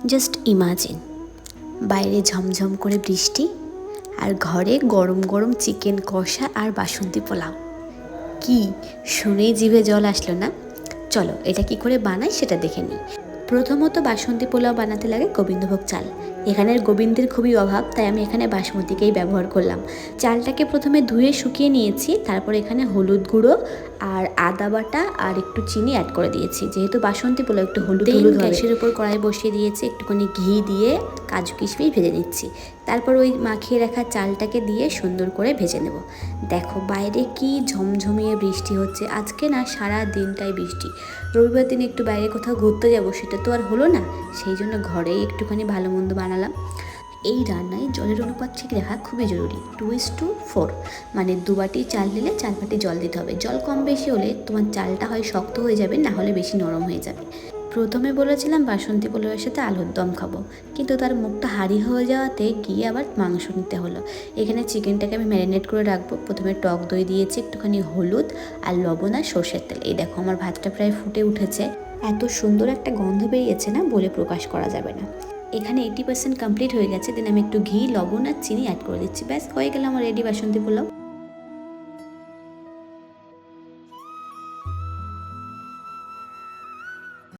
Just imagine, বাইরে ঝমঝম করে বৃষ্টি আর ঘরে গরম গরম চিকেন কষা আর বাসন্তী পোলাও। কি শুনেই জিভে জল আসলো না? চলো এটা কি করে বানাই সেটা দেখে নিই। প্রথমত বাসন্তী পোলাও বানাতে লাগে গোবিন্দভোগ চাল। এখানের গোবিন্দের খুবই অভাব, তাই আমি এখানে বাসমতিকেই ব্যবহার করলাম। চালটাকে প্রথমে ধুয়ে শুকিয়ে নিয়েছি, তারপর এখানে হলুদ গুঁড়ো আর আদা বাটা আর একটু চিনি অ্যাড করে দিয়েছি। যেহেতু বাসন্তী পোলাও একটু হলুদ হলুদ গ্যাসের উপর কড়াই বসিয়ে দিয়েছি, একটুখানি ঘি দিয়ে কাজু কিশমিশ ভেজে নিচ্ছি। তারপর ওই মাখিয়ে রাখা চালটাকে দিয়ে সুন্দর করে ভেজে নেব। দেখো বাইরে কি ঝমঝমিয়ে বৃষ্টি হচ্ছে। আজকে না সারা দিনটাই বৃষ্টি। রবিবার দিন একটু বাইরে কোথাও ঘুরতে যাবো, সেটা তো আর হলো না। সেই জন্য ঘরেই একটুখানি ভালো মন্দ বানালাম। এই রান্নায় জলের অনুপাত ঠিক রাখা খুবই জরুরি। 2:4, মানে 2 বাটি চাল নিলে 4 বাটি জল দিতে হবে। জল কম বেশি হলে তোমার চালটা হয় শক্ত হয়ে যাবে, না হলে বেশি নরম হয়ে যাবে। প্রথমে বলেছিলাম বাসন্তী পোলাওয়ের সাথে আলুর দম খাবো, কিন্তু তার মুখটা হাঁড়ি হয়ে যাওয়াতে গিয়ে আবার মাংস নিতে হলো। এখানে চিকেনটাকে আমি ম্যারিনেট করে রাখবো। প্রথমে টক দই দিয়েছি, একটুখানি হলুদ আর লবণ আর সর্ষের তেল। এই দেখো আমার ভাতটা প্রায় ফুটে উঠেছে। এত সুন্দর একটা গন্ধ বেরিয়েছে না, বলে প্রকাশ করা যাবে না। এখানে 80% কমপ্লিট হয়ে গেছে। দেন আমি একটু ঘি, লবণ আর চিনি অ্যাড করে দিচ্ছি। ব্যাস হয়ে গেল আমার রেডি বাসন্তী পোলাও।